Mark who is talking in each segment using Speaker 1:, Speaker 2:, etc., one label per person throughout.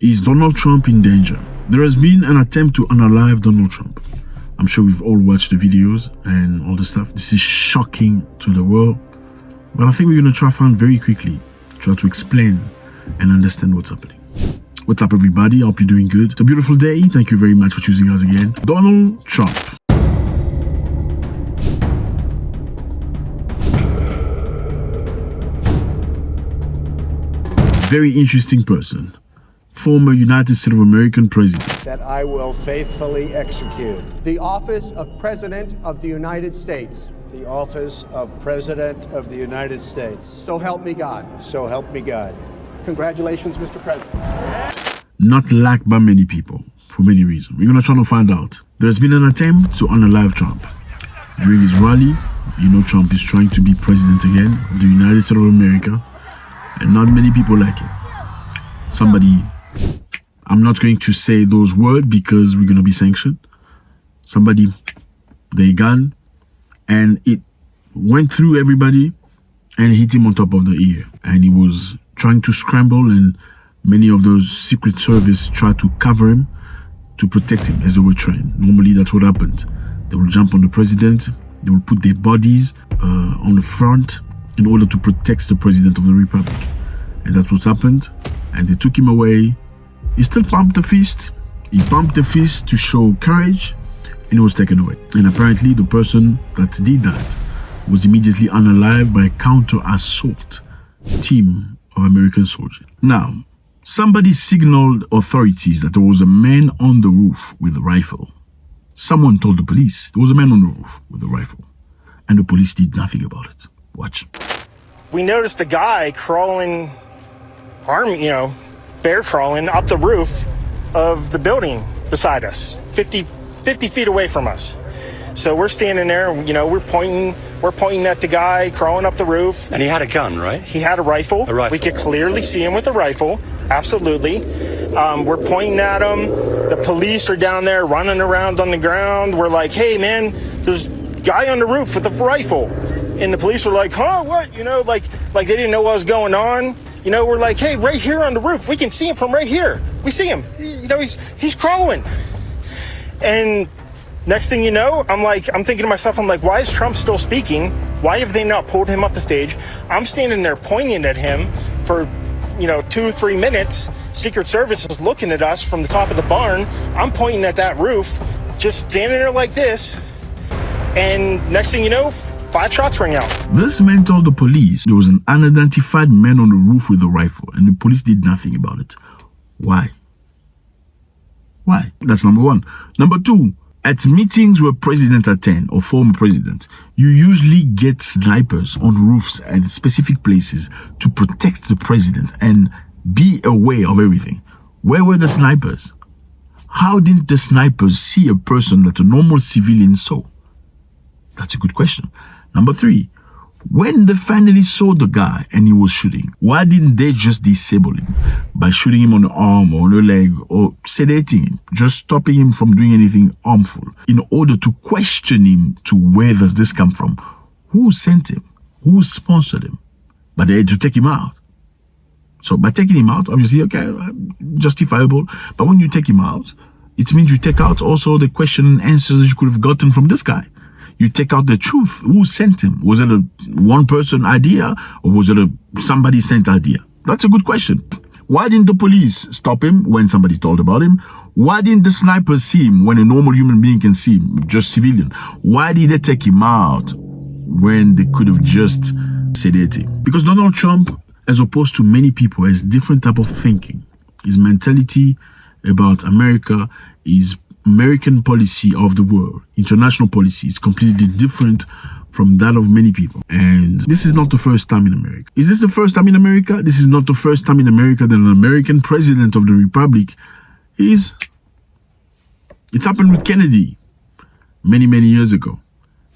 Speaker 1: Is Donald Trump in danger? There has been an attempt to unalive Donald Trump. I'm sure we've all watched the videos and all the stuff. This is shocking to the world. But I think we're going to try very quickly, try to explain and understand what's happening. What's up, everybody? I hope you're doing good. It's a beautiful day. Thank you very much for choosing us again. Donald Trump. Very interesting person. Former United States of American president.
Speaker 2: That I will faithfully execute.
Speaker 3: The office of President of the United States.
Speaker 2: The office of President of the United States.
Speaker 3: So help me God.
Speaker 2: So help me God.
Speaker 3: Congratulations, Mr. President.
Speaker 1: Not liked by many people for many reasons. We're going to try to find out. There's been an attempt to unalive Trump. During his rally, you know Trump is trying to be president again of the United States of America. And not many people like it. Somebody, I'm not going to say those words because we're going to be sanctioned. Somebody, they gun, and it went through everybody and hit him on top of the ear. And he was trying to scramble, and many of those Secret Service tried to cover him to protect him as they were trained. Normally, that's what happened. They will jump on the president. They will put their bodies on the front in order to protect the president of the republic. And that's what happened. And they took him away. He still pumped the fist. He pumped the fist to show courage, and he was taken away. And apparently the person that did that was immediately unalived by a counter-assault team of American soldiers. Now, somebody signaled authorities that there was a man on the roof with a rifle. Someone told the police there was a man on the roof with a rifle, and the police did nothing about it. Watch.
Speaker 4: We noticed a guy crawling, bear crawling up the roof of the building beside us, 50 feet away from us. So we're standing there, we're pointing at the guy crawling up the roof.
Speaker 5: And he had a gun, right?
Speaker 4: He had a rifle.
Speaker 5: A rifle.
Speaker 4: We could clearly see him with a rifle. Absolutely. We're pointing at him. The police are down there running around on the ground. We're like, hey man, there's a guy on the roof with a rifle. And the police were like, huh, what? Like they didn't know what was going on. We're like, hey, right here on the roof. We can see him from right here. We see him. He's crawling. And next thing you know, I'm thinking to myself, why is Trump still speaking? Why have they not pulled him off the stage? I'm standing there pointing at him for, 2-3 minutes. Secret Service is looking at us from the top of the barn. I'm pointing at that roof, just standing there like this. And next thing you know, 5 shots ring out.
Speaker 1: This man told the police there was an unidentified man on the roof with a rifle, and the police did nothing about it. Why? Why? That's number one. Number two, at meetings where presidents attend or former presidents, you usually get snipers on roofs and specific places to protect the president and be aware of everything. Where were the snipers? How didn't the snipers see a person that a normal civilian saw? That's a good question. Number three, when they finally saw the guy and he was shooting, why didn't they just disable him by shooting him on the arm or on the leg or sedating him, just stopping him from doing anything harmful in order to question him to where does this come from? Who sent him? Who sponsored him? But they had to take him out. So by taking him out, obviously, okay, justifiable. But when you take him out, it means you take out also the question and answers that you could have gotten from this guy. You take out the truth. Who sent him? Was it a one-person idea or was it a somebody sent idea? That's a good question. Why didn't the police stop him when somebody told about him? Why didn't the snipers see him when a normal human being can see him, just civilian? Why did they take him out when they could have just sedated him? Because Donald Trump, as opposed to many people, has different type of thinking. His mentality about America is American policy of the world, international policy is completely different from that of many people. And this is not the first time in America. Is this the first time in America? This is not the first time in America that an American president of the republic is. It's happened with Kennedy many years ago.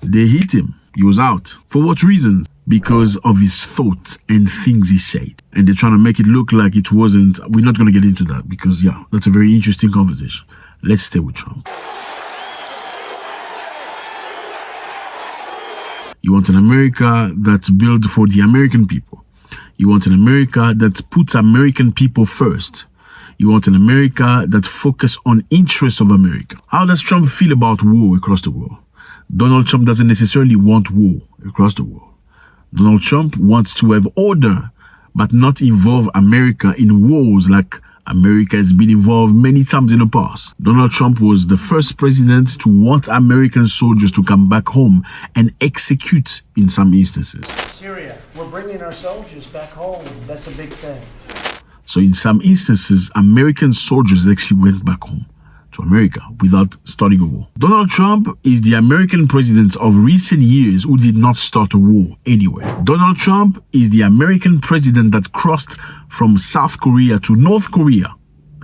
Speaker 1: They hit him. He was out. For what reasons? Because of his thoughts and things he said. And they're trying to make it look like it wasn't. We're not going to get into that because, yeah, that's a very interesting conversation. Let's stay with Trump. You want an America that's built for the American people. You want an America that puts American people first. You want an America that focuses on interests of America. How does Trump feel about war across the world? Donald Trump doesn't necessarily want war across the world. Donald Trump wants to have order, but not involve America in wars like America has been involved many times in the past. Donald Trump was the first president to want American soldiers to come back home and execute in some instances.
Speaker 2: Syria, we're bringing our soldiers back home. That's a big thing.
Speaker 1: So in some instances, American soldiers actually went back home to America without starting a war. Donald Trump is the American president of recent years who did not start a war anywhere. Donald Trump is the American president that crossed from South Korea to North Korea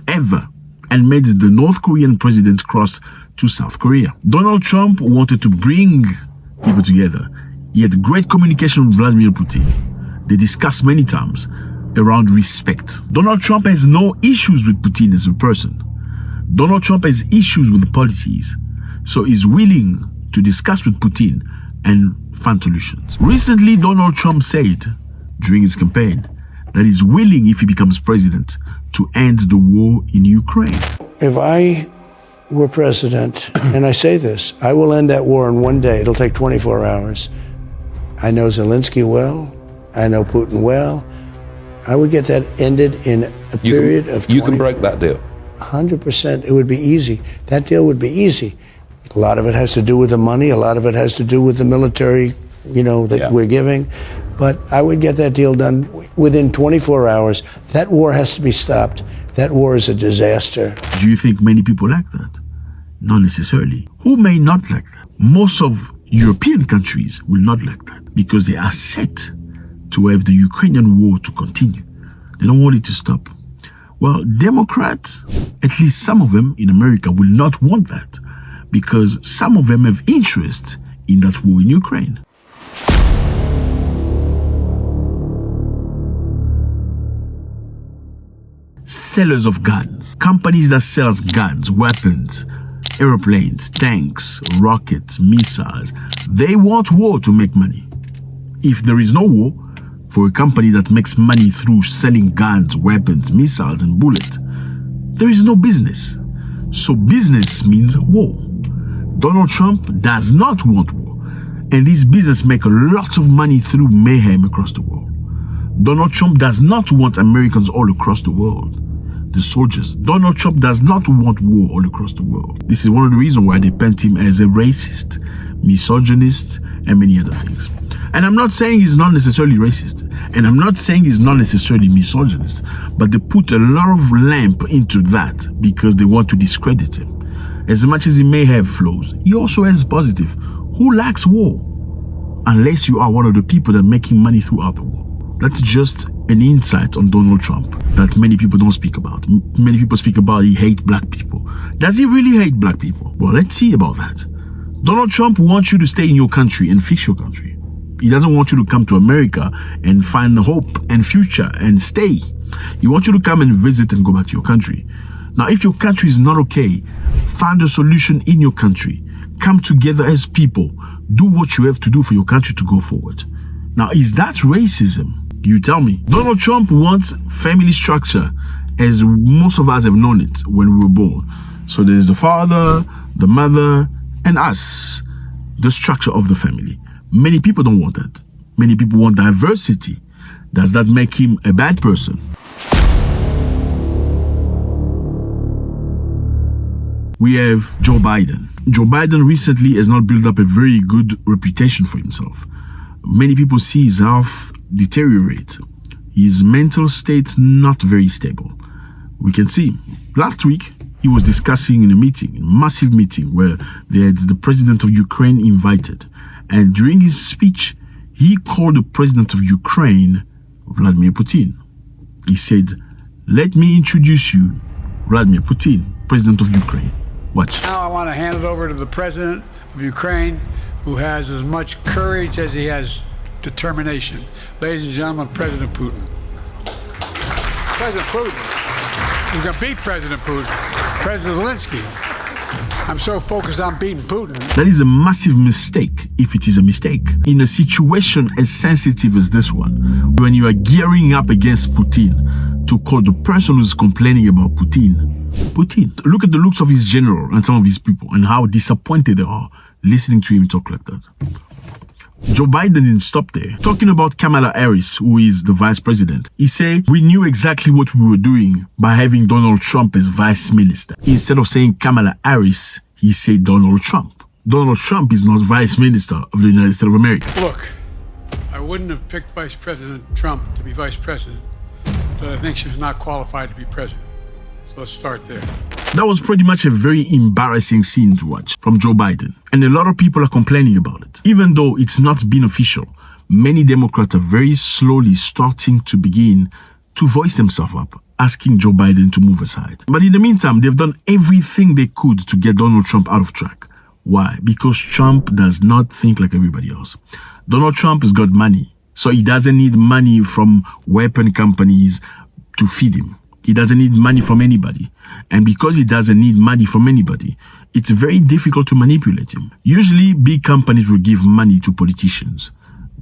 Speaker 1: ever and made the North Korean president cross to South Korea. Donald Trump wanted to bring people together. He had great communication with Vladimir Putin. They discussed many times around respect. Donald Trump has no issues with Putin as a person. Donald Trump has issues with policies, so he's willing to discuss with Putin and find solutions. Recently, Donald Trump said during his campaign that he's willing, if he becomes president, to end the war in Ukraine.
Speaker 2: If I were president, and I say this, I will end that war in one day. It'll take 24 hours. I know Zelensky well. I know Putin well. I would get that ended in a period of 24
Speaker 5: You can break that deal.
Speaker 2: 100%. It would be easy. That deal would be easy. A lot of it has to do with the money. A lot of it has to do with the military, that we're giving. But I would get that deal done within 24 hours. That war has to be stopped. That war is a disaster.
Speaker 1: Do you think many people like that? Not necessarily. Who may not like that? Most of European countries will not like that because they are set to have the Ukrainian war to continue. They don't want it to stop. Well, Democrats, at least some of them in America, will not want that because some of them have interest in that war in Ukraine. Sellers of guns, companies that sell us guns, weapons, airplanes, tanks, rockets, missiles, they want war to make money. If there is no war, for a company that makes money through selling guns, weapons, missiles, and bullets, there is no business. So business means war. Donald Trump does not want war, and this business makes a lot of money through mayhem across the world. Donald Trump does not want Americans all across the world. The soldiers. Donald Trump does not want war all across the world. This is one of the reasons why they paint him as a racist, misogynist, and many other things. And I'm not saying he's not necessarily racist, and I'm not saying he's not necessarily misogynist, but they put a lot of lamp into that because they want to discredit him. As much as he may have flaws, he also has positive. Who likes war? Unless you are one of the people that are making money throughout the war. That's just an insight on Donald Trump that many people don't speak about. Many people speak about he hates black people. Does he really hate black people? Well, let's see about that. Donald Trump wants you to stay in your country and fix your country. He doesn't want you to come to America and find hope and future and stay. He wants you to come and visit and go back to your country. Now, if your country is not okay, find a solution in your country. Come together as people. Do what you have to do for your country to go forward. Now, is that racism? You tell me. Donald Trump wants family structure as most of us have known it when we were born. So there's the father, the mother, and us, the structure of the family. Many people don't want that. Many people want diversity. Does that make him a bad person? We have Joe Biden. Joe Biden recently has not built up a very good reputation for himself. Many people see his health deteriorate. His mental state not very stable. We can see. Last week, he was discussing in a meeting, a massive meeting, where they had the president of Ukraine invited. And during his speech, he called the president of Ukraine, Vladimir Putin. He said, "Let me introduce you, Vladimir Putin, president of Ukraine." Watch.
Speaker 6: Now I want to hand it over to the president of Ukraine, who has as much courage as he has determination. Ladies and gentlemen, President Putin. President Putin. He's going to beat President Putin. President Zelensky. I'm so focused on beating Putin.
Speaker 1: That is a massive mistake, if it is a mistake. In a situation as sensitive as this one, when you are gearing up against Putin to call the person who's complaining about Putin, Putin. Look at the looks of his general and some of his people and how disappointed they are listening to him talk like that. Joe Biden didn't stop there. Talking about Kamala Harris, who is the vice president, he said, we knew exactly what we were doing by having Donald Trump as vice minister. Instead of saying Kamala Harris, he said Donald Trump. Donald Trump is not vice minister of the United States of America.
Speaker 6: Look, I wouldn't have picked Vice President Trump to be vice president, but I think she was not qualified to be president. So let's start there.
Speaker 1: That was pretty much a very embarrassing scene to watch from Joe Biden. And a lot of people are complaining about it. Even though it's not been official, many Democrats are very slowly starting to begin to voice themselves up, asking Joe Biden to move aside. But in the meantime, they've done everything they could to get Donald Trump out of track. Why? Because Trump does not think like everybody else. Donald Trump has got money, so he doesn't need money from weapon companies to feed him. He doesn't need money from anybody. And because he doesn't need money from anybody, it's very difficult to manipulate him. Usually, big companies will give money to politicians.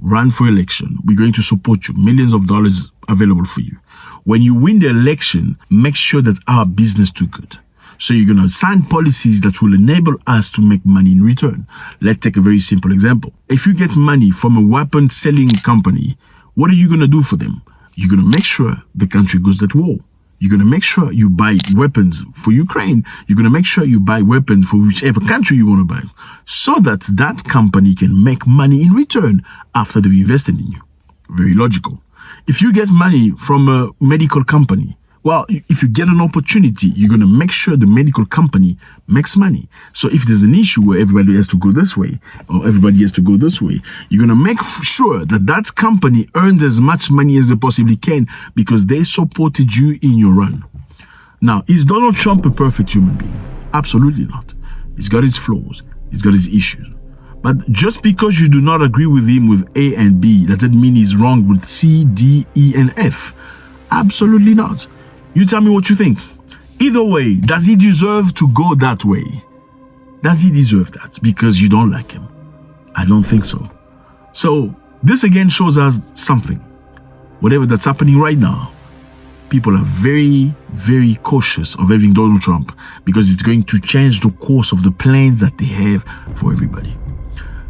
Speaker 1: Run for election. We're going to support you. Millions of dollars available for you. When you win the election, make sure that our business do good. So you're going to sign policies that will enable us to make money in return. Let's take a very simple example. If you get money from a weapon selling company, what are you going to do for them? You're going to make sure the country goes to war. You're going to make sure you buy weapons for Ukraine. You're going to make sure you buy weapons for whichever country you want to buy, so that that company can make money in return after they've invested in you. Very logical. If you get money from a medical company, well, if you get an opportunity, you're going to make sure the medical company makes money. So if there's an issue where everybody has to go this way or everybody has to go this way, you're going to make sure that that company earns as much money as they possibly can because they supported you in your run. Now, is Donald Trump a perfect human being? Absolutely not. He's got his flaws. He's got his issues. But just because you do not agree with him with A and B, does it mean he's wrong with C, D, E, and F? Absolutely not. You tell me what you think. Either way, does he deserve to go that way? Does he deserve that because you don't like him? I don't think so. So this again shows us something. Whatever that's happening right now, people are very, very cautious of having Donald Trump because it's going to change the course of the plans that they have for everybody.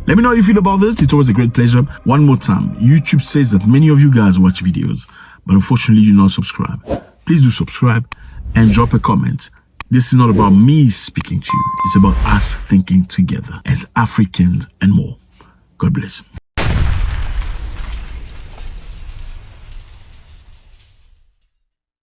Speaker 1: Let me know how you feel about this. It's always a great pleasure. One more time, YouTube says that many of you guys watch videos, but unfortunately you do not subscribe. Please do subscribe and drop a comment. This is not about me speaking to you. It's about us thinking together as Africans and more. God bless.